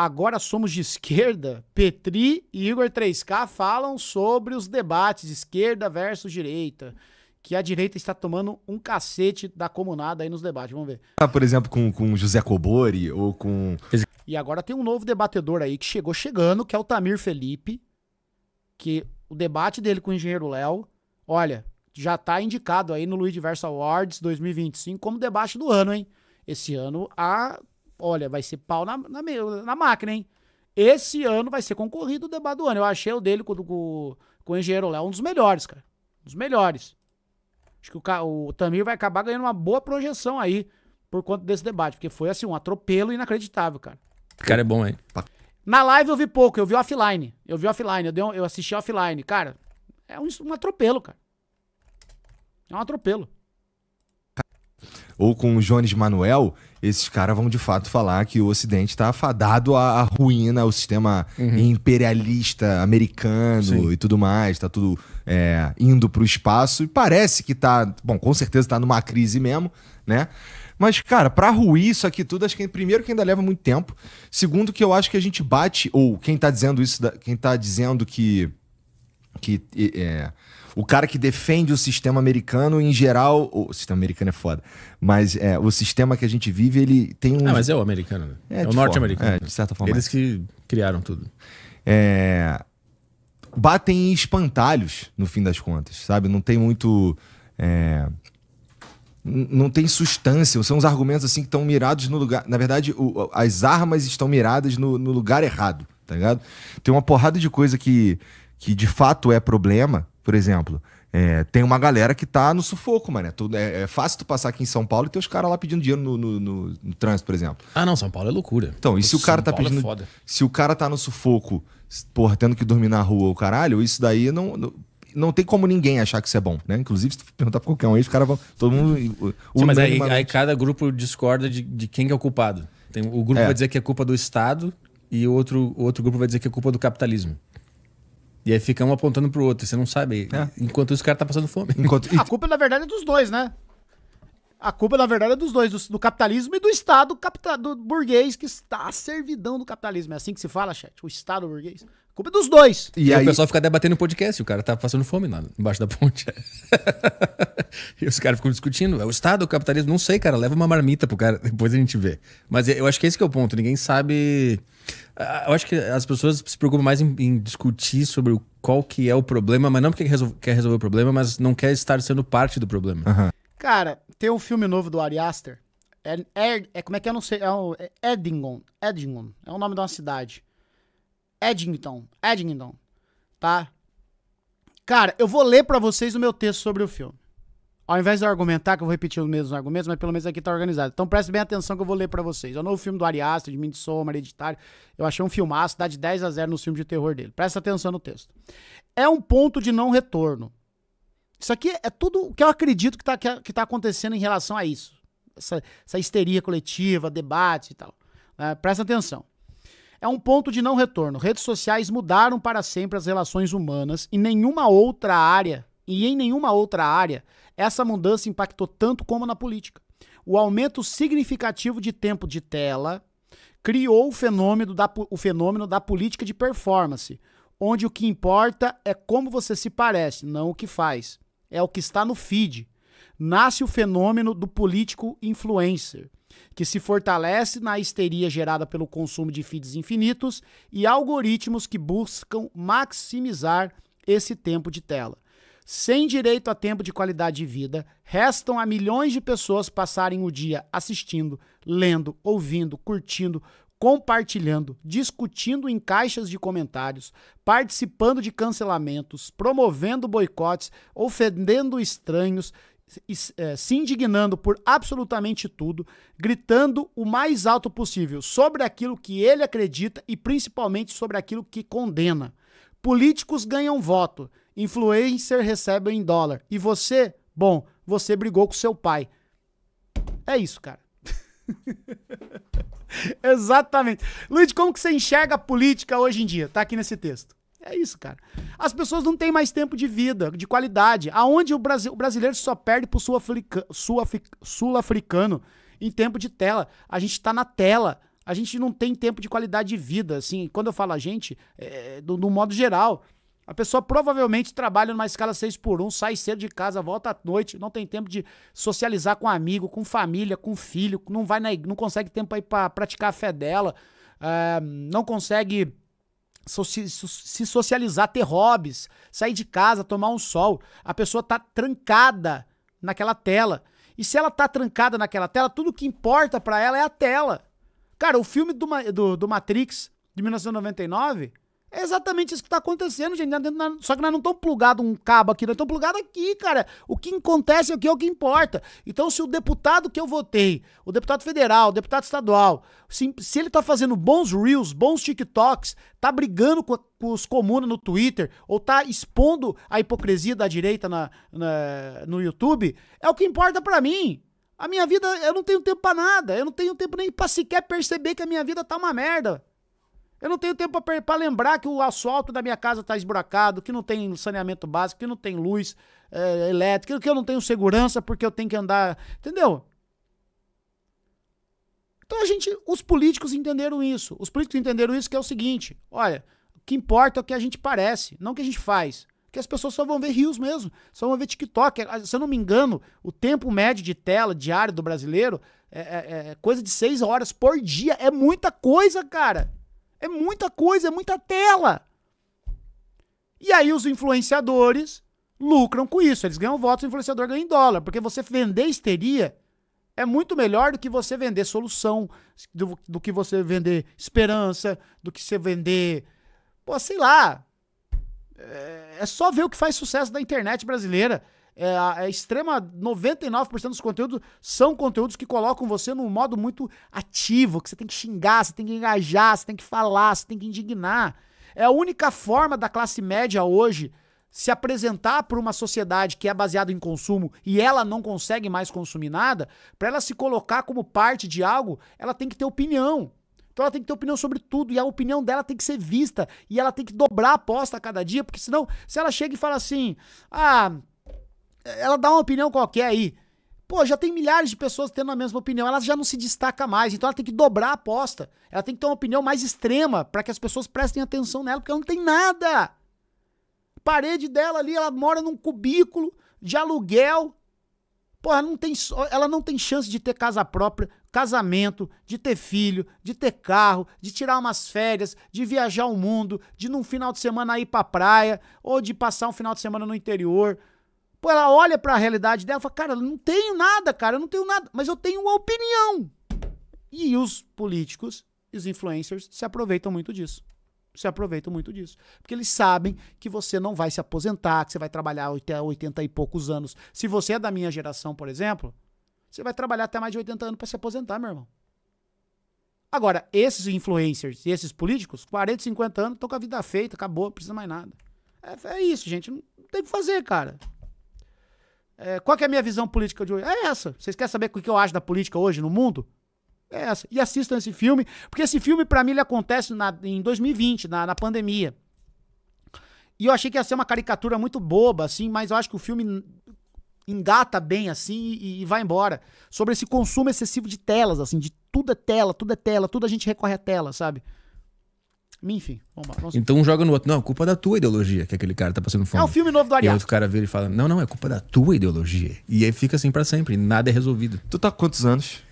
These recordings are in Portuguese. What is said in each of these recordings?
Agora somos de esquerda. Petri e Igor 3K falam sobre os debates esquerda versus direita. Que a direita está tomando um cacete da comunada aí nos debates. Vamos ver. Por exemplo, com José Cobori ou com... E agora tem um novo debatedor aí que chegou chegando, que é o Tamir Felipe. Que o debate dele com o engenheiro Léo, olha, já tá indicado aí no Luidiverso Awards 2025 como debate do ano, hein? Esse ano, olha, vai ser pau na máquina, hein? Esse ano vai ser concorrido o debate do ano. Eu achei o dele com o engenheiro Léo um dos melhores, cara. Um dos melhores. Acho que o Tamir vai acabar ganhando uma boa projeção aí por conta desse debate, porque foi assim, um atropelo inacreditável, cara. O cara é bom, hein? Na live eu vi pouco, eu vi offline. Eu assisti offline. Cara, é um atropelo, cara. É um atropelo. Ou com o Jones Manuel, esses caras vão de fato falar que o Ocidente está afadado à ruína, ao sistema imperialista americano e tudo mais, tá tudo indo pro espaço, e parece que tá, bom, com certeza tá numa crise mesmo, né? Mas, cara, pra ruir isso aqui tudo, acho que primeiro que ainda leva muito tempo, segundo que eu acho que a gente bate, ou quem tá dizendo isso, quem tá dizendo que o cara que defende o sistema americano, em geral... O sistema americano é foda. Mas o sistema que a gente vive, ele tem um... mas é o americano, né? É o norte-americano. De certa forma. Eles que criaram tudo. Batem em espantalhos, no fim das contas, sabe? Não tem muito... Não tem substância. São os argumentos assim que estão mirados no lugar... Na verdade, as armas estão miradas no lugar errado, tá ligado? Tem uma porrada de coisa que de fato é problema. Por exemplo, tem uma galera que tá no sufoco, mano. É fácil tu passar aqui em São Paulo e ter os caras lá pedindo dinheiro no trânsito, por exemplo. Ah, não, São Paulo é loucura. Então, e se o cara tá pedindo... Se o cara tá no sufoco, porra, tendo que dormir na rua, o caralho, isso daí não tem como ninguém achar que isso é bom, né? Inclusive, se tu perguntar pra qualquer um aí, os caras vão... Todo mundo... Sim, mas aí cada grupo discorda de quem que é o culpado. O grupo vai dizer que é culpa do Estado e o outro grupo vai dizer que é culpa do capitalismo. E aí fica um apontando pro outro, você não sabe. Enquanto isso, o cara tá passando fome. A culpa, na verdade, é dos dois, né? A culpa, na verdade, é dos dois, do capitalismo e do Estado do burguês que está à servidão do capitalismo. É assim que se fala, chat? O Estado burguês. A culpa é dos dois. E aí o pessoal fica debatendo no podcast, o cara tá passando fome lá embaixo da ponte. E os caras ficam discutindo, é o Estado, o capitalismo? Não sei, cara, leva uma marmita pro cara, depois a gente vê. Mas eu acho que esse que é o ponto, ninguém sabe... Eu acho que as pessoas se preocupam mais em discutir sobre qual que é o problema, mas não porque quer resolver o problema, mas não quer estar sendo parte do problema. Cara, tem um filme novo do Ari Aster. Como é que eu não sei? Eddington. É o nome de uma cidade. Eddington. Tá? Cara, eu vou ler pra vocês o meu texto sobre o filme. Ao invés de eu argumentar, que eu vou repetir os mesmos argumentos, mas pelo menos aqui tá organizado. Então prestem bem atenção que eu vou ler pra vocês. É o novo filme do Ari Aster, de Midsommar, Hereditário. Eu achei um filmaço, dá de 10-0 nos filmes de terror dele. Presta atenção no texto. É um ponto de não retorno. Isso aqui é tudo o que eu acredito que tá acontecendo em relação a isso. Essa histeria coletiva, debate e tal. Presta atenção. É um ponto de não retorno. Redes sociais mudaram para sempre as relações humanas e em nenhuma outra área, essa mudança impactou tanto como na política. O aumento significativo de tempo de tela criou o fenômeno da política de performance, onde o que importa é como você se parece, não o que faz. É o que está no feed. Nasce o fenômeno do político influencer, que se fortalece na histeria gerada pelo consumo de feeds infinitos e algoritmos que buscam maximizar esse tempo de tela. Sem direito a tempo de qualidade de vida, restam a milhões de pessoas passarem o dia assistindo, lendo, ouvindo, curtindo, compartilhando, discutindo em caixas de comentários, participando de cancelamentos, promovendo boicotes, ofendendo estranhos, se indignando por absolutamente tudo, gritando o mais alto possível sobre aquilo que ele acredita e principalmente sobre aquilo que condena. Políticos ganham voto, influencer recebe em dólar. E você, bom, você brigou com seu pai. É isso, cara. Exatamente. Luiz, como que você enxerga a política hoje em dia? Tá aqui nesse texto. É isso, cara. As pessoas não têm mais tempo de vida, de qualidade. Aonde o brasileiro só perde pro sul-africano em tempo de tela. A gente tá na tela. A gente não tem tempo de qualidade de vida, assim. Quando eu falo a gente, do modo geral. A pessoa provavelmente trabalha numa escala 6x1, sai cedo de casa, volta à noite, não tem tempo de socializar com amigo, com família, com filho, não consegue tempo aí pra praticar a fé dela, não consegue se socializar, ter hobbies, sair de casa, tomar um sol. A pessoa tá trancada naquela tela. E se ela tá trancada naquela tela, tudo que importa pra ela é a tela. Cara, o filme do Matrix, de 1999, é exatamente isso que tá acontecendo, gente. Só que nós não estamos plugados um cabo aqui, nós estamos plugados aqui, cara. O que acontece aqui é o que importa. Então, se o deputado que eu votei, o deputado federal, o deputado estadual, se ele tá fazendo bons reels, bons TikToks, tá brigando com os comunas no Twitter, ou tá expondo a hipocrisia da direita no YouTube, é o que importa pra mim. A minha vida, eu não tenho tempo pra nada. Eu não tenho tempo nem pra sequer perceber que a minha vida tá uma merda. Eu não tenho tempo pra lembrar que o asfalto da minha casa tá esburacado, que não tem saneamento básico, que não tem luz elétrica, que eu não tenho segurança porque eu tenho que andar, entendeu? Então os políticos entenderam isso. Os políticos entenderam isso, que é o seguinte, olha, o que importa é o que a gente parece, não o que a gente faz. Porque as pessoas só vão ver reels mesmo, só vão ver TikTok. Se eu não me engano, o tempo médio de tela diário do brasileiro é coisa de 6 horas por dia. É muita coisa, cara. É muita coisa, é muita tela. E aí os influenciadores lucram com isso. Eles ganham votos, o influenciador ganha em dólar. Porque você vender histeria é muito melhor do que você vender solução, do que você vender esperança, do que você vender... Pô, sei lá. É só ver o que faz sucesso da internet brasileira. A extrema 99% dos conteúdos são conteúdos que colocam você num modo muito ativo, que você tem que xingar, você tem que engajar, você tem que falar, você tem que indignar. É a única forma da classe média hoje se apresentar para uma sociedade que é baseada em consumo e ela não consegue mais consumir nada. Para ela se colocar como parte de algo, ela tem que ter opinião. Então ela tem que ter opinião sobre tudo e a opinião dela tem que ser vista e ela tem que dobrar a aposta a cada dia, porque senão, se ela chega e fala assim, ela dá uma opinião qualquer aí. Pô, já tem milhares de pessoas tendo a mesma opinião, ela já não se destaca mais, então ela tem que dobrar a aposta. Ela tem que ter uma opinião mais extrema para que as pessoas prestem atenção nela, porque ela não tem nada. A parede dela ali, ela mora num cubículo de aluguel. Pô, ela não tem chance de ter casa própria, casamento, de ter filho, de ter carro, de tirar umas férias, de viajar o mundo, de num final de semana ir pra praia, ou de passar um final de semana no interior. Pô, ela olha pra realidade dela e fala, cara, eu não tenho nada, cara, eu não tenho nada, mas eu tenho uma opinião. E os políticos, os influencers, se aproveitam muito disso. Porque eles sabem que você não vai se aposentar, que você vai trabalhar até 80 e poucos anos. Se você é da minha geração, por exemplo, você vai trabalhar até mais de 80 anos pra se aposentar, meu irmão. Agora, esses influencers e esses políticos, 40, 50 anos, estão com a vida feita, acabou, não precisa mais nada. É isso, gente, não tem o que fazer, cara. Qual que é a minha visão política de hoje? É essa. Vocês querem saber o que eu acho da política hoje no mundo? É essa. E assistam esse filme, porque esse filme, pra mim, ele acontece em 2020, na pandemia. E eu achei que ia ser uma caricatura muito boba, assim, mas eu acho que o filme engata bem, assim, e vai embora. Sobre esse consumo excessivo de telas, assim, de tudo é tela, tudo a gente recorre à tela, sabe? Enfim, vamos... Então joga no outro. Não, culpa da tua ideologia, que aquele cara tá passando fome. É o filme novo do Ariel. E outro cara vira e fala, não, é culpa da tua ideologia. E aí fica assim pra sempre, nada é resolvido. Tu tá com quantos anos?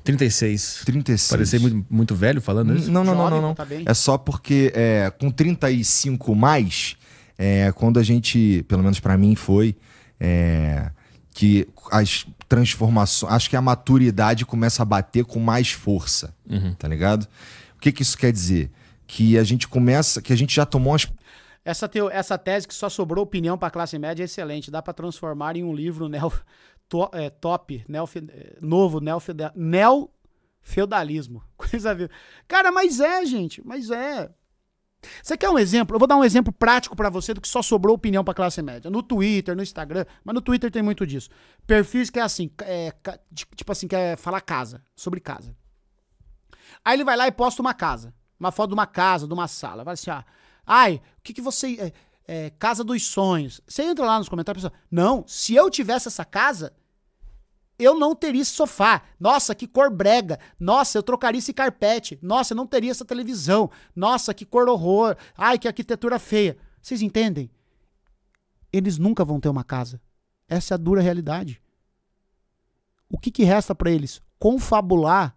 36. 36. Parecer muito velho falando isso? Não. Tá bem. É só porque com 35 mais, quando a gente, pelo menos pra mim foi, que as transformações, acho que a maturidade começa a bater com mais força, tá ligado? O que isso quer dizer? Que a gente já tomou as... Essa tese que só sobrou opinião pra classe média é excelente. Dá pra transformar em um livro novo neofeudalismo. Coisa viu. Cara, gente, mas é. Você quer um exemplo? Eu vou dar um exemplo prático pra você do que só sobrou opinião pra classe média. No Twitter, no Instagram, mas no Twitter tem muito disso. Perfis que é assim, tipo assim, quer falar sobre casa. Aí ele vai lá e posta uma casa. Uma foto de uma casa, de uma sala. Vai assim, o que você... casa dos sonhos. Você entra lá nos comentários e pensa, não, se eu tivesse essa casa, eu não teria esse sofá. Nossa, que cor brega. Nossa, eu trocaria esse carpete. Nossa, eu não teria essa televisão. Nossa, que cor horror. Ai, que arquitetura feia. Vocês entendem? Eles nunca vão ter uma casa. Essa é a dura realidade. O que resta para eles? Confabular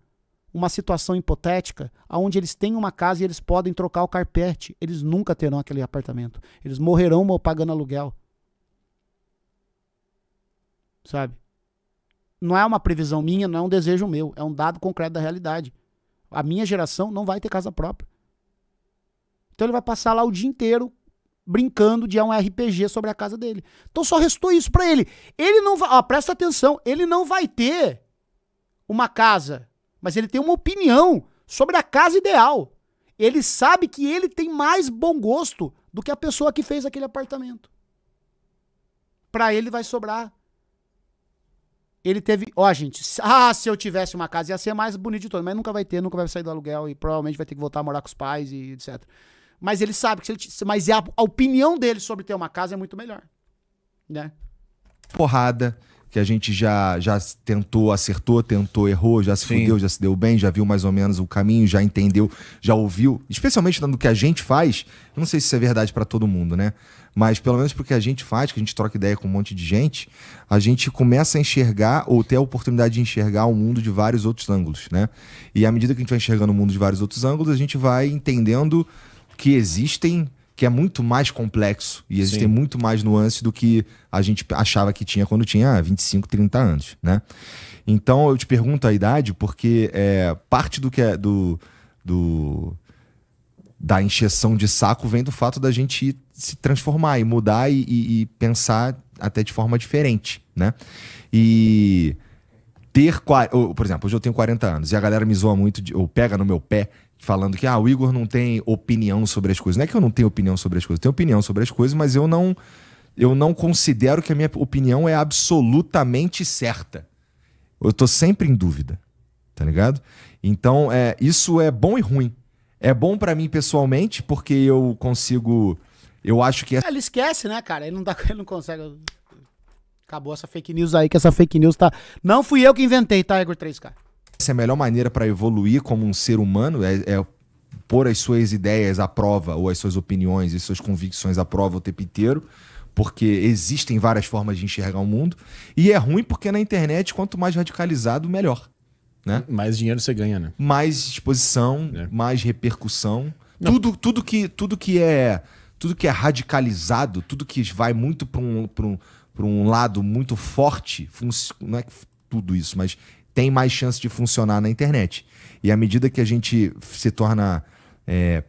uma situação hipotética onde eles têm uma casa e eles podem trocar o carpete. Eles nunca terão aquele apartamento. Eles morrerão pagando aluguel. Sabe? Não é uma previsão minha, não é um desejo meu. É um dado concreto da realidade. A minha geração não vai ter casa própria. Então ele vai passar lá o dia inteiro brincando de um RPG sobre a casa dele. Então só restou isso pra ele. Ele não vai... Ó, presta atenção. Ele não vai ter uma casa, mas ele tem uma opinião sobre a casa ideal. Ele sabe que ele tem mais bom gosto do que a pessoa que fez aquele apartamento. Pra ele vai sobrar. Ele teve... Ó, gente, se eu tivesse uma casa ia ser mais bonito de todo, mas nunca vai ter, nunca vai sair do aluguel e provavelmente vai ter que voltar a morar com os pais e etc. Mas ele sabe que mas a opinião dele sobre ter uma casa é muito melhor, né? Porrada, que a gente já tentou, acertou, tentou, errou, já se fudeu, já se deu bem, já viu mais ou menos o caminho, já entendeu, já ouviu. Especialmente no que a gente faz, eu não sei se isso é verdade pra todo mundo, né? Mas pelo menos porque a gente faz, que a gente troca ideia com um monte de gente, a gente começa a enxergar ou ter a oportunidade de enxergar o mundo de vários outros ângulos, né? E à medida que a gente vai enxergando o mundo de vários outros ângulos, a gente vai entendendo que existem, que é muito mais complexo e existem muito mais nuances do que a gente achava que tinha quando tinha 25, 30 anos, né? Então eu te pergunto a idade porque parte do que é da encheção de saco vem do fato da gente se transformar e mudar e pensar até de forma diferente, né? E por exemplo, hoje eu tenho 40 anos e a galera me zoa muito, ou pega no meu pé, falando que o Igor não tem opinião sobre as coisas. Não é que eu não tenho opinião sobre as coisas, eu tenho opinião sobre as coisas, mas eu não considero que a minha opinião é absolutamente certa. Eu tô sempre em dúvida, tá ligado? Então, isso é bom e ruim. É bom pra mim pessoalmente, porque eu consigo... Eu acho que... Ele esquece, né, cara? Ele não consegue... Acabou essa fake news aí, que essa fake news tá... Não fui eu que inventei, tá, Igor 3K? Essa é a melhor maneira para evoluir como um ser humano, é pôr as suas ideias à prova, ou as suas opiniões e suas convicções à prova o tempo inteiro, porque existem várias formas de enxergar o mundo. E é ruim porque na internet, quanto mais radicalizado, melhor. Né? Mais dinheiro você ganha, né? Mais exposição, mais repercussão. Tudo que é radicalizado, tudo que vai muito para um lado muito forte, não é tudo isso, mas tem mais chance de funcionar na internet. E à medida que a gente se torna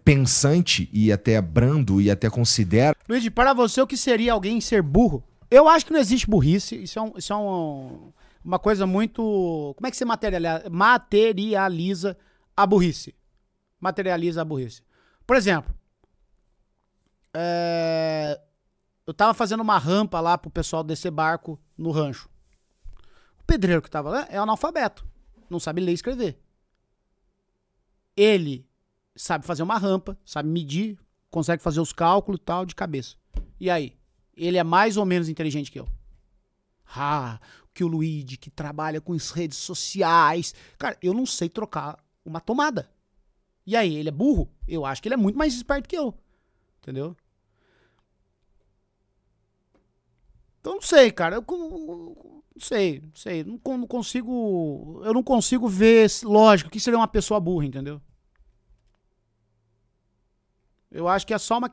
pensante e até brando e até considera... Luigi, para você, o que seria alguém ser burro? Eu acho que não existe burrice. Isso é uma coisa muito... Como é que você materializa a burrice? Materializa a burrice. Por exemplo, eu tava fazendo uma rampa lá pro pessoal descer barco no rancho. O pedreiro que tava lá é analfabeto. Não sabe ler e escrever. Ele sabe fazer uma rampa, sabe medir, consegue fazer os cálculos e tal de cabeça. E aí? Ele é mais ou menos inteligente que eu. Que o Luigi, que trabalha com as redes sociais. Cara, eu não sei trocar uma tomada. E aí, ele é burro? Eu acho que ele é muito mais esperto que eu. Entendeu? Então, não sei, cara. Não sei. Não consigo... Eu não consigo ver, lógico, o que seria uma pessoa burra, entendeu? Eu acho que é só uma...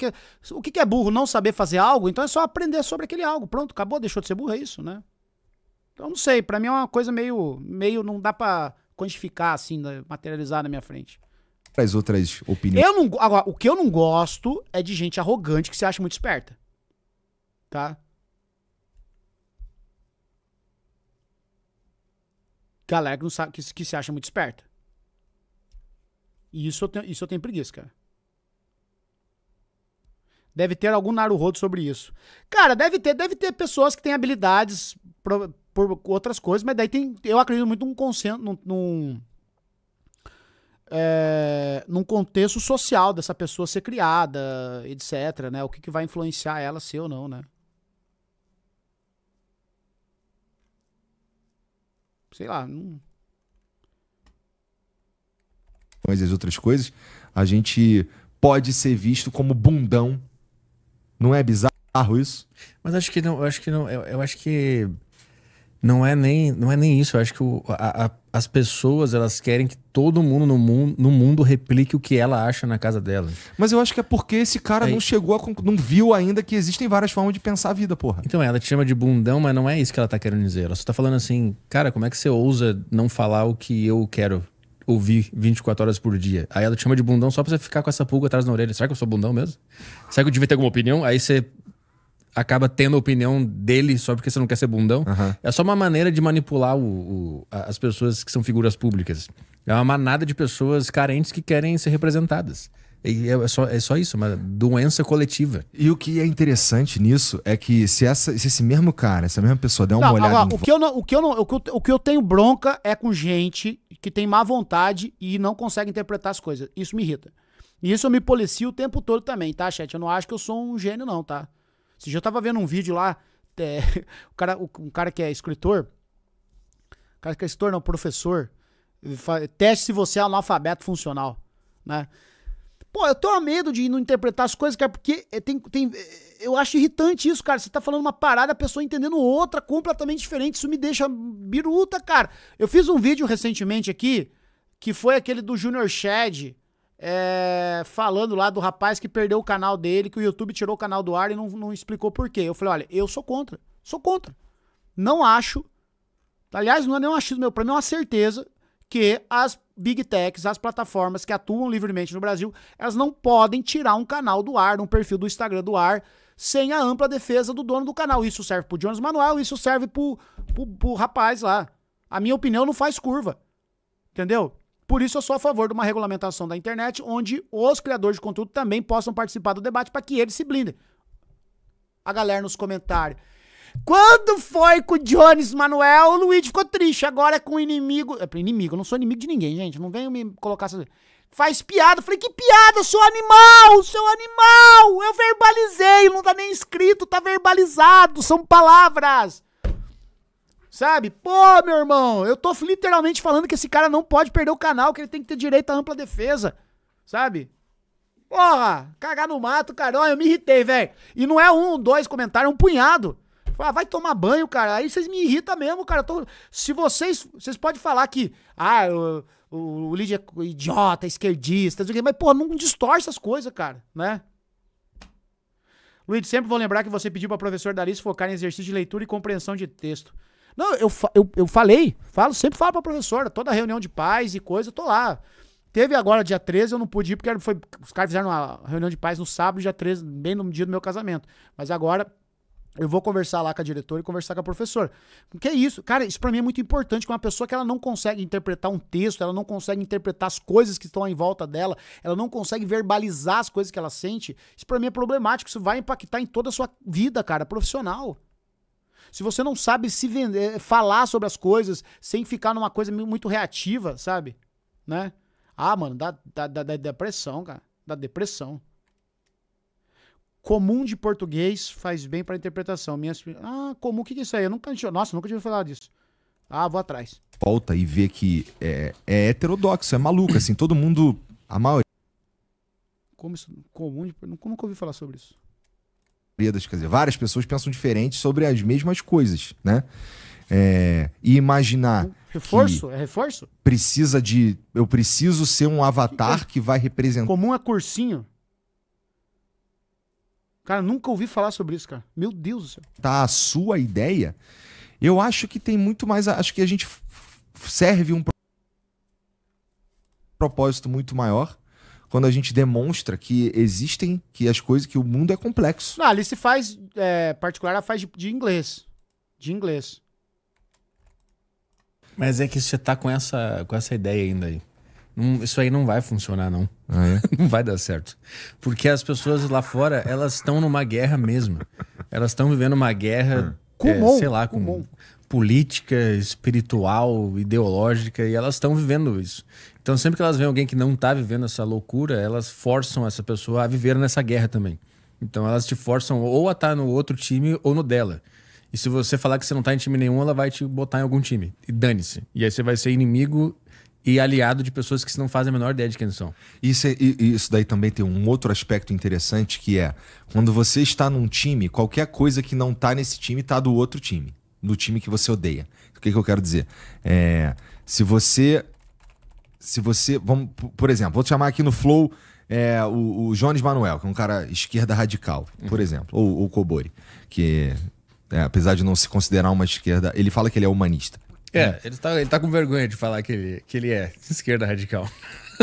O que é burro? Não saber fazer algo? Então é só aprender sobre aquele algo. Pronto, acabou, deixou de ser burro, é isso, né? Então, não sei. Pra mim é uma coisa meio não dá pra quantificar, assim, materializar na minha frente. As outras opiniões... Agora, o que eu não gosto é de gente arrogante que se acha muito esperta. Tá? Galera que, não sabe, que se acha muito esperta. E isso eu tenho preguiça, cara. Deve ter algum Naruhodo sobre isso. Cara, deve ter pessoas que têm habilidades por outras coisas, mas daí eu acredito muito num consenso, num contexto social dessa pessoa ser criada, etc, né? O que vai influenciar ela, ela ela ser ou não, né? sei lá. Não... Mas as outras coisas, a gente pode ser visto como bundão. Não é bizarro isso? Mas acho que não, eu acho que não, eu acho que não é nem isso. Eu acho que as pessoas, elas querem que todo mundo no mundo replique o que ela acha na casa dela. Mas eu acho que é porque esse cara não chegou não viu ainda que existem várias formas de pensar a vida, porra. Então ela te chama de bundão, mas não é isso que ela tá querendo dizer. Ela só tá falando assim, cara, como é que você ousa não falar o que eu quero ouvir 24 horas por dia? Aí ela te chama de bundão só pra você ficar com essa pulga atrás da orelha. Será que eu sou bundão mesmo? Será que eu devia ter alguma opinião? Aí você acaba tendo a opinião dele só porque você não quer ser bundão. Uhum. É só uma maneira de manipular as pessoas que são figuras públicas. É uma manada de pessoas carentes que querem ser representadas. E é só isso, uma doença coletiva. E o que é interessante nisso é que se esse mesmo cara, essa mesma pessoa der uma olhada... Agora, o que eu tenho bronca é com gente que tem má vontade e não consegue interpretar as coisas. Isso me irrita. E isso eu me policio o tempo todo também, tá, chat? Eu não acho que eu sou um gênio, não, tá? Esse dia eu tava vendo um vídeo lá, um cara que é escritor, professor, teste se você é analfabeto funcional, né? Pô, eu tenho medo de não interpretar as coisas, cara, porque eu acho irritante isso, cara. Você tá falando uma parada, a pessoa entendendo outra completamente diferente. Isso me deixa biruta, cara. Eu fiz um vídeo recentemente aqui, que foi aquele do Junior Chad, falando lá do rapaz que perdeu o canal dele, que o YouTube tirou o canal do ar e não explicou por quê. Eu falei, olha, eu sou contra. Sou contra. Não acho, aliás, não é nem um achismo meu, pra mim é uma certeza que as Big Techs, as plataformas que atuam livremente no Brasil, elas não podem tirar um canal do ar, um perfil do Instagram do ar, sem a ampla defesa do dono do canal. Isso serve pro Jones Manuel, isso serve pro rapaz lá. A minha opinião não faz curva. Entendeu? Por isso eu sou a favor de uma regulamentação da internet, onde os criadores de conteúdo também possam participar do debate para que eles se blindem. A galera nos comentários. Quando foi com o Jones Manuel, o Luigi ficou triste. Agora é com o inimigo. Inimigo, eu não sou inimigo de ninguém, gente. Não venham me colocar essa... Faz piada. Eu falei, que piada, seu animal! Seu animal! Eu verbalizei, não tá nem escrito, tá verbalizado. São palavras. Sabe? Pô, meu irmão, eu tô literalmente falando que esse cara não pode perder o canal, que ele tem que ter direito à ampla defesa. Sabe? Porra, cagar no mato, caramba, eu me irritei, velho. E não é um, dois comentários, é um punhado. Vai tomar banho, cara. Aí vocês me irritam mesmo, cara. Se vocês podem falar que o Lídia é idiota, esquerdista, mas, pô, não distorce as coisas, cara, né? Luiz, sempre vou lembrar que você pediu pra professor Darice focar em exercício de leitura e compreensão de texto. Não, eu sempre falo pra professora, toda reunião de pais e coisa, eu tô lá. Teve agora, dia 13, eu não pude ir, porque os caras fizeram uma reunião de pais no sábado, dia 13, bem no dia do meu casamento. Mas agora... eu vou conversar lá com a diretora e conversar com a professora. Porque é isso, cara, isso pra mim é muito importante, que uma pessoa que ela não consegue interpretar um texto, ela não consegue interpretar as coisas que estão em volta dela, ela não consegue verbalizar as coisas que ela sente, isso pra mim é problemático, isso vai impactar em toda a sua vida, cara, profissional. Se você não sabe se vender, falar sobre as coisas, sem ficar numa coisa muito reativa, sabe? Né? Ah, mano, dá depressão, cara, dá depressão. Comum de português faz bem pra interpretação. Comum, o que é isso aí? Nunca tinha falado disso. Ah, vou atrás. Volta e vê que é heterodoxo, é maluco, assim, todo mundo, a maioria... Como isso? Comum de... Nunca ouvi falar sobre isso. Quer dizer, várias pessoas pensam diferente sobre as mesmas coisas, né? E imaginar... Reforço? É reforço? Eu preciso ser um avatar que vai representar... Comum é cursinho. Cara, nunca ouvi falar sobre isso, cara. Meu Deus do céu. Tá, a sua ideia, eu acho que tem muito mais... Acho que a gente serve um propósito muito maior quando a gente demonstra que existem, que as coisas, que o mundo é complexo. Não, ali se faz, particular, ela faz de inglês. De inglês. Mas é que você tá com essa ideia ainda aí. Isso aí não vai funcionar, não. Ah, é? Não vai dar certo. Porque as pessoas lá fora, elas estão numa guerra mesmo. Elas estão vivendo uma guerra, sei lá, com política, espiritual, ideológica, e elas estão vivendo isso. Então, sempre que elas veem alguém que não tá vivendo essa loucura, elas forçam essa pessoa a viver nessa guerra também. Então, elas te forçam ou a estar no outro time ou no dela. E se você falar que você não tá em time nenhum, ela vai te botar em algum time. E dane-se. E aí você vai ser inimigo e aliado de pessoas que não fazem a menor ideia de quem são. Isso daí também tem um outro aspecto interessante, que é quando você está num time, qualquer coisa que não tá nesse time tá do outro time, do time que você odeia. O que eu quero dizer? Se você vamos, por exemplo, vou te chamar aqui no Flow o Jones Manuel, que é um cara esquerda radical, por exemplo, ou o Kobori, que apesar de não se considerar uma esquerda, ele fala que ele é humanista. Ele tá com vergonha de falar que ele é esquerda radical.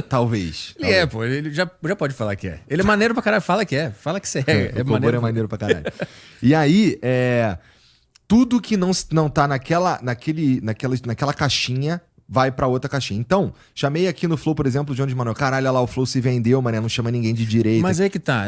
Talvez. Ele pô. Ele já pode falar que é. Ele é maneiro pra caralho. Fala que é. Fala que você é. O Kobori é maneiro pra caralho. E aí, tudo que não tá naquela caixinha vai pra outra caixinha. Então, chamei aqui no Flow, por exemplo, o Jones Manuel. Caralho, olha lá, o Flow se vendeu, mané. Não chama ninguém de direita. Mas é que tá.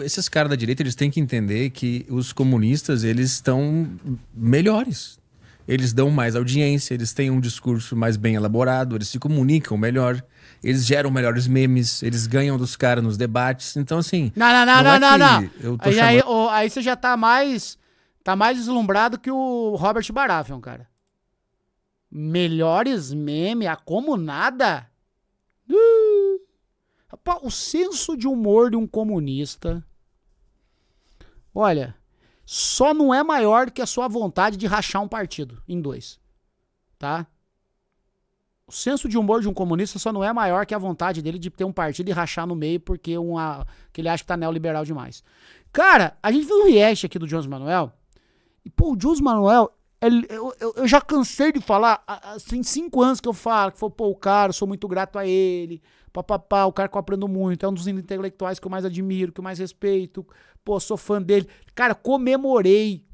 Esses caras da direita, eles têm que entender que os comunistas, eles estão melhores. Eles dão mais audiência, eles têm um discurso mais bem elaborado, eles se comunicam melhor, eles geram melhores memes, eles ganham dos caras nos debates. Então, assim... Não. Aí você já tá mais deslumbrado que o Robert Baratheon, cara. Melhores memes, a comunada? Rapaz, o senso de humor de um comunista... Olha... Só não é maior que a sua vontade de rachar um partido em dois, tá? O senso de humor de um comunista só não é maior que a vontade dele de ter um partido e rachar no meio porque que ele acha que tá neoliberal demais. Cara, a gente fez um react aqui do Jones Manuel e, pô, o Jones Manuel, eu já cansei de falar, assim, 5 anos que eu falo, que foi, pô, o cara, eu sou muito grato a ele, papapá, o cara que eu aprendo muito, é um dos intelectuais que eu mais admiro, que eu mais respeito, pô, sou fã dele. Cara, comemorei,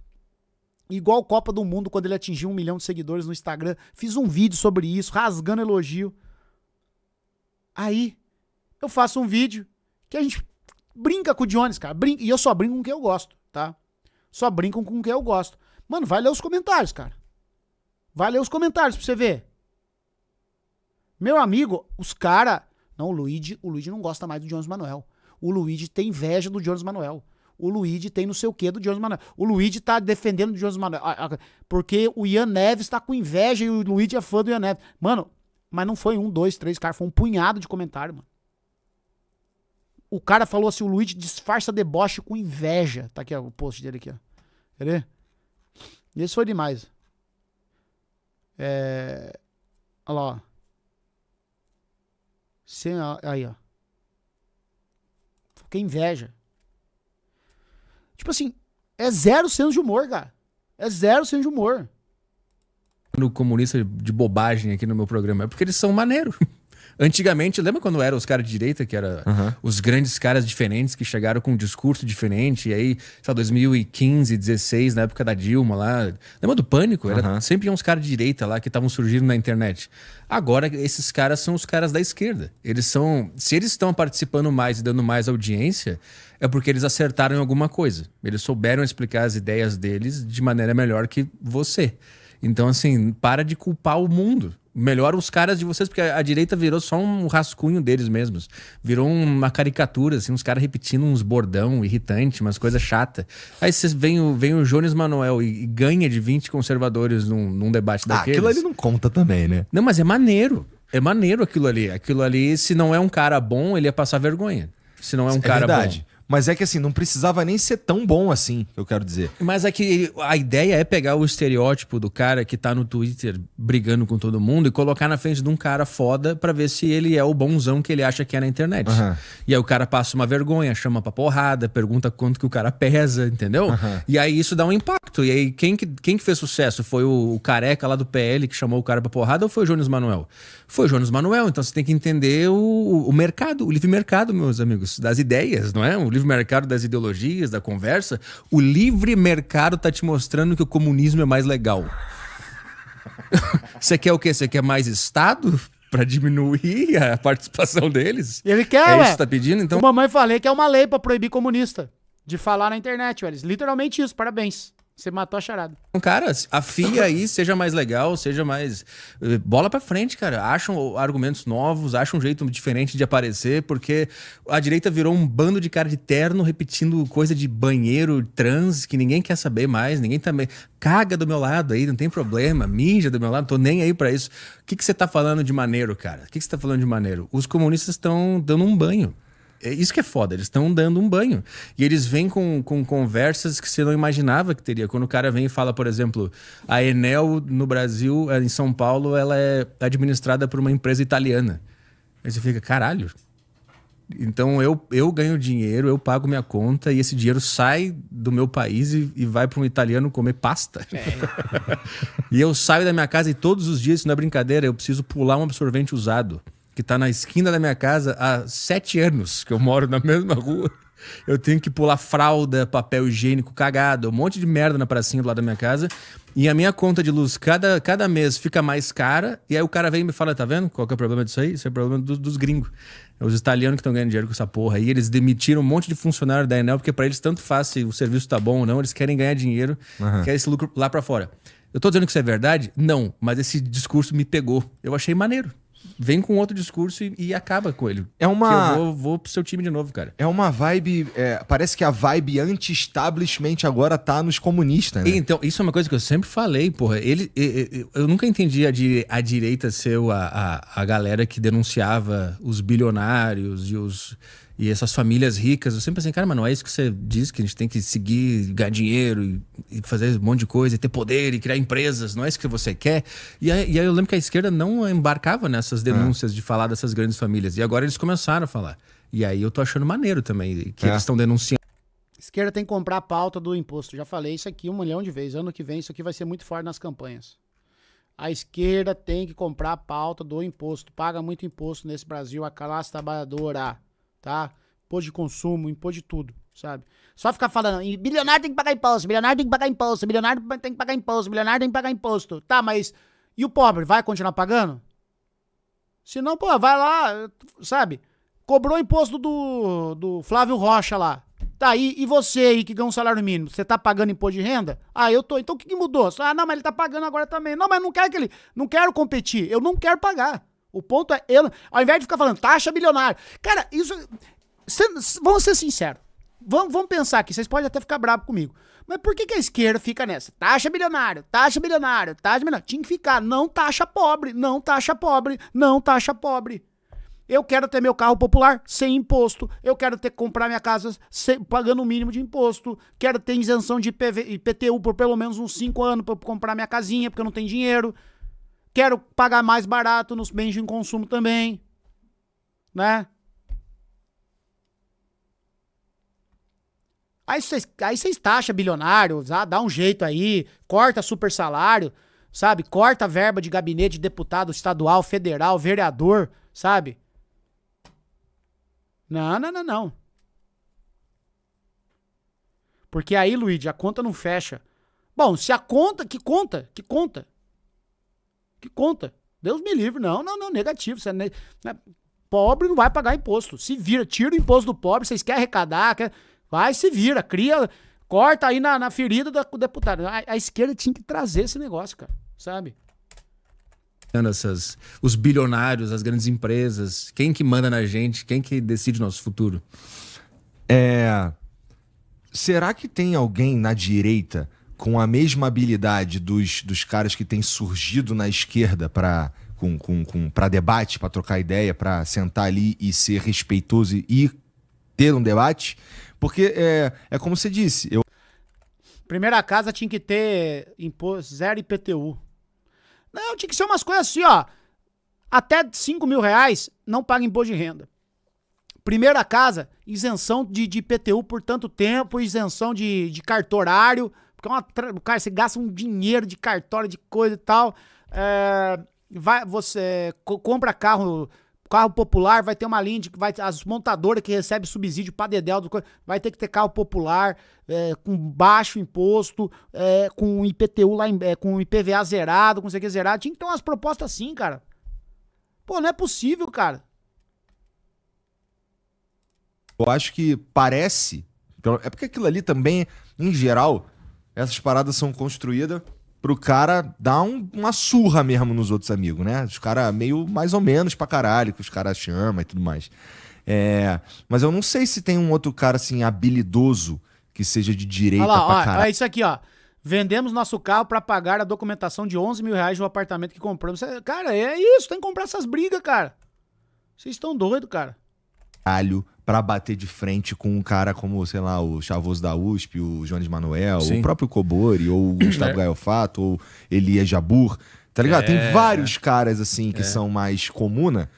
igual Copa do Mundo, quando ele atingiu 1 milhão de seguidores no Instagram, fiz um vídeo sobre isso, rasgando elogio. Aí, eu faço um vídeo que a gente brinca com o Jones, cara, e eu só brinco com quem eu gosto, tá? Só brinco com quem eu gosto. Mano, vai ler os comentários, cara. Vai ler os comentários pra você ver. Meu amigo, os caras... Não, o Luigi não gosta mais do Jones Manuel. O Luigi tem inveja do Jones Manuel. O Luigi tem não sei o que do Jones Manuel. O Luigi tá defendendo o Jones Manuel. Porque o Ian Neves tá com inveja e o Luigi é fã do Ian Neves. Mano, mas não foi 1, 2, 3, cara. Foi um punhado de comentário, mano. O cara falou assim, o Luigi disfarça deboche com inveja. Tá aqui, ó, o post dele aqui, ó. Quer ver? Esse foi demais. Olha lá, ó. Aí, ó. Que inveja. Tipo assim, é zero senso de humor, cara. É zero senso de humor. No comunista de bobagem aqui no meu programa é porque eles são maneiros. Antigamente, lembra quando eram os caras de direita, que eram os grandes caras diferentes que chegaram com um discurso diferente, e aí, sei lá, 2015, 16, na época da Dilma lá, lembra do Pânico? Sempre iam uns caras de direita lá que estavam surgindo na internet. Agora, esses caras são os caras da esquerda. Se eles estão participando mais e dando mais audiência, é porque eles acertaram em alguma coisa. Eles souberam explicar as ideias deles de maneira melhor que você. Então, assim, para de culpar o mundo. Melhora os caras de vocês, porque a direita virou só um rascunho deles mesmos. Virou uma caricatura, assim, uns caras repetindo uns bordão irritante, umas coisas chatas. Aí vocês vem o Jones Manuel e ganha de 20 conservadores num debate daqueles. Aquilo ali não conta também, né? Não, mas é maneiro. É maneiro aquilo ali. Aquilo ali, se não é um cara bom, ele ia passar vergonha. Se não é um cara verdade. Bom. Mas é que assim, não precisava nem ser tão bom assim, eu quero dizer. Mas é que a ideia é pegar o estereótipo do cara que tá no Twitter brigando com todo mundo e colocar na frente de um cara foda pra ver se ele é o bonzão que ele acha que é na internet. E aí o cara passa uma vergonha, chama pra porrada, pergunta quanto que o cara pesa, entendeu? E aí isso dá um impacto. E aí quem que fez sucesso? Foi o careca lá do PL que chamou o cara pra porrada ou foi o Jones Manuel? Foi o Jones Manuel. Então você tem que entender o mercado, o livre mercado, meus amigos, das ideias, não é? O livre mercado das ideologias, da conversa. O livre mercado tá te mostrando que o comunismo é mais legal. Você quer o quê? Você quer mais Estado pra diminuir a participação deles? Ele quer, isso ué. que você tá pedindo? Então... A mamãe falei que é uma lei pra proibir comunista de falar na internet, velho. Literalmente isso, parabéns. Você matou a charada. Cara, afia aí, seja mais legal, seja mais... Bola pra frente, cara. Acham argumentos novos, acham um jeito diferente de aparecer, porque a direita virou um bando de cara de terno repetindo coisa de banheiro, trans, que ninguém quer saber mais, ninguém também... Caga do meu lado aí, não tem problema, mija do meu lado, não tô nem aí pra isso. O que você tá falando de maneiro, cara? O que você tá falando de maneiro? Os comunistas estão dando um banho. Isso que é foda, eles estão dando um banho. E eles vêm com conversas que você não imaginava que teria. Quando o cara vem e fala, por exemplo, a Enel no Brasil, em São Paulo, ela é administrada por uma empresa italiana. Aí você fica, caralho. Então eu ganho dinheiro, eu pago minha conta e esse dinheiro sai do meu país e vai para um italiano comer pasta. E eu saio da minha casa e todos os dias, isso não é brincadeira, eu preciso pular um absorvente usado que tá na esquina da minha casa há 7 anos, que eu moro na mesma rua. Eu tenho que pular fralda, papel higiênico cagado, um monte de merda na pracinha do lado da minha casa. E a minha conta de luz cada mês fica mais cara. E aí o cara vem e me fala, tá vendo? Qual que é o problema disso aí? Isso é o problema dos gringos. É os italianos que estão ganhando dinheiro com essa porra aí. Eles demitiram um monte de funcionário da Enel, porque pra eles tanto faz se o serviço tá bom ou não. Eles querem ganhar dinheiro, querem esse lucro lá pra fora. Eu tô dizendo que isso é verdade? Não. Mas esse discurso me pegou. Eu achei maneiro. Vem com outro discurso e acaba com ele. É uma... Que eu vou pro seu time de novo, cara. É uma vibe... parece que a vibe anti-establishment agora tá nos comunistas, né? Então, isso é uma coisa que eu sempre falei, porra. Eu nunca entendi a direita ser a galera que denunciava os bilionários e essas famílias ricas. Eu sempre pensei, cara, mas não é isso que você diz, que a gente tem que seguir, ganhar dinheiro e fazer um monte de coisa, e ter poder e criar empresas, não é isso que você quer? E aí eu lembro que a esquerda não embarcava nessas denúncias de falar dessas grandes famílias. E agora eles começaram a falar. E aí eu tô achando maneiro também, que eles estão denunciando. Esquerda tem que comprar a pauta do imposto. Já falei isso aqui 1 milhão de vezes. Ano que vem isso aqui vai ser muito forte nas campanhas. A esquerda tem que comprar a pauta do imposto. Paga muito imposto nesse Brasil, a classe trabalhadora. Tá? Imposto de consumo, imposto de tudo, sabe? Só ficar falando, bilionário tem que pagar imposto, bilionário tem que pagar imposto, bilionário tem que pagar imposto, bilionário tem que pagar imposto. Tá, mas e o pobre, vai continuar pagando? Se não, pô, vai lá, sabe? Cobrou imposto do Flávio Rocha lá. Tá, aí, e você aí que ganha um salário mínimo, você tá pagando imposto de renda? Ah, eu tô, então o que mudou? Ah, não, mas ele tá pagando agora também. Não, mas não quero competir, eu não quero pagar. O ponto é, ao invés de ficar falando taxa bilionária. Cara, isso... Vamos ser sinceros. Vamos pensar aqui, vocês podem até ficar bravos comigo. Mas por que a esquerda fica nessa? Taxa bilionário, taxa bilionário, taxa bilionário. Tinha que ficar, não taxa pobre, não taxa pobre, não taxa pobre. Eu quero ter meu carro popular sem imposto. Eu quero ter que comprar minha casa pagando o mínimo de imposto. Quero ter isenção de IPTU por pelo menos uns 5 anos para comprar minha casinha, porque eu não tenho dinheiro. Quero pagar mais barato nos bens de consumo também, né? Aí vocês taxam bilionário, dá um jeito aí, corta super salário, sabe? Corta a verba de gabinete de deputado estadual, federal, vereador, sabe? Não. Porque aí, Luigi, a conta não fecha. Bom, se a conta, que conta? Que conta? Deus me livre. Não, negativo. Pobre não vai pagar imposto. Se vira, tira o imposto do pobre, vocês querem arrecadar, vai, se vira, cria, corta aí na ferida do deputado. A esquerda tinha que trazer esse negócio, cara, sabe? Os bilionários, as grandes empresas, quem que manda na gente, quem que decide o nosso futuro? Será que tem alguém na direita com a mesma habilidade dos caras que têm surgido na esquerda para debate, para trocar ideia, para sentar ali e ser respeitoso e ter um debate? Porque é como você disse. Primeira casa tinha que ter imposto, 0 IPTU. Não, tinha que ser umas coisas assim, ó. Até R$5.000 não paga imposto de renda. Primeira casa, isenção de IPTU por tanto tempo, isenção de cartorário. Cara, você gasta um dinheiro de cartório, de coisa e tal. Você compra carro popular, vai ter uma linha de as montadoras que recebem subsídio pra dedéu, vai ter que ter carro popular com baixo imposto, com IPTU lá, com IPVA zerado, com CQ zerado. Tinha que ter umas propostas assim, cara. Pô, não é possível, cara. Eu acho que parece... É porque aquilo ali também, em geral... essas paradas são construídas pro cara dar uma surra mesmo nos outros amigos, né? Os caras meio mais ou menos pra caralho, que os caras chamam e tudo mais. Mas eu não sei se tem um outro cara assim habilidoso que seja de direita Olha lá, pra ó, caralho. é isso aqui, ó. Vendemos nosso carro pra pagar a documentação de 11 mil reais do apartamento que compramos. Cara, é isso, tem que comprar essas brigas, cara. Vocês estão doidos, cara. Pra bater de frente com um cara como, sei lá, o Chavoso da USP, o Jones Manuel, Sim. o próprio Cobori, ou o Gustavo Gaiofato, ou Elias Jabur, tá ligado? Tem vários caras, assim, que são mais comuna,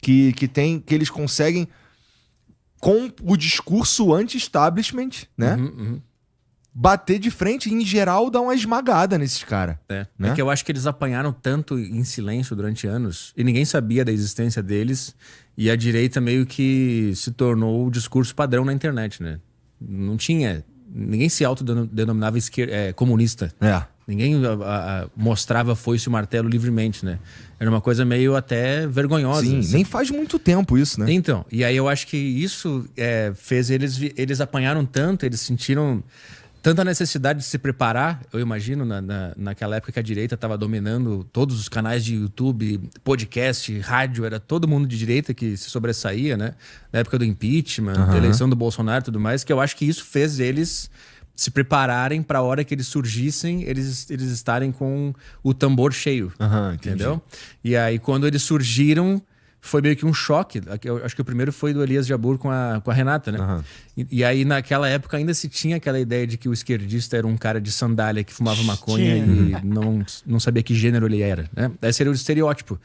que eles conseguem, com o discurso anti-establishment, né? Bater de frente e, em geral, dar uma esmagada nesses caras. Né? É que eu acho que eles apanharam tanto em silêncio durante anos e ninguém sabia da existência deles, e a direita meio que se tornou o discurso padrão na internet, né? Não tinha... Ninguém se autodenominava comunista. Ninguém mostrava foice e martelo livremente, né? Era uma coisa meio até vergonhosa. Sim, assim. nem faz muito tempo isso, né? Então, e aí eu acho que isso fez eles apanharam tanto, eles sentiram tanta necessidade de se preparar, eu imagino, naquela época que a direita estava dominando todos os canais de YouTube, podcast, rádio, era todo mundo de direita que se sobressaía, né? Na época do impeachment, da eleição do Bolsonaro e tudo mais, que eu acho que isso fez eles se prepararem para a hora que eles surgissem, eles estarem com o tambor cheio, entendeu? E aí, quando eles surgiram, foi meio que um choque. Eu acho que o primeiro foi do Elias Jabur com a Renata, né? E aí, naquela época, ainda se tinha aquela ideia de que o esquerdista era um cara de sandália que fumava maconha e não sabia que gênero ele era, né? Esse seria o estereótipo.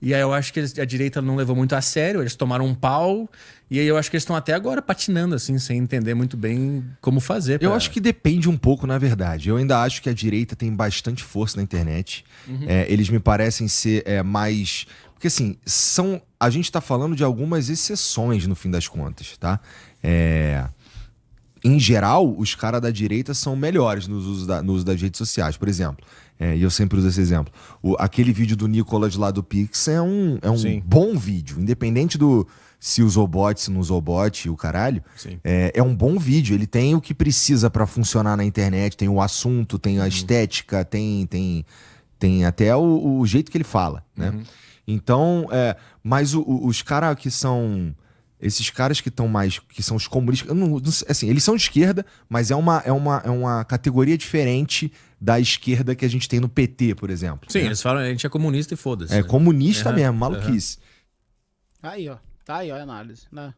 E aí eu acho que a direita não levou muito a sério, eles tomaram um pau, e aí eu acho que eles estão até agora patinando, assim, sem entender muito bem como fazer. Eu acho que depende um pouco, na verdade. Eu ainda acho que a direita tem bastante força na internet. Eles me parecem ser mais... Porque assim, a gente tá falando de algumas exceções no fim das contas, tá? Em geral, os caras da direita são melhores no uso das redes sociais. Por exemplo, e eu sempre uso esse exemplo, aquele vídeo do Nicolas lá do Pix é um bom vídeo, independente do se usou bot, se não usou bot, o caralho. É um bom vídeo, ele tem o que precisa pra funcionar na internet, tem o assunto, tem a estética, tem até o jeito que ele fala, né? Então, mas os caras que são... Esses caras que estão mais... Que são os comunistas... assim, eles são de esquerda, mas é uma categoria diferente da esquerda que a gente tem no PT, por exemplo. Sim, né? Eles falam, a gente é comunista e foda-se. É comunista mesmo, maluquice. Aí, ó. Tá aí, ó, a análise, né?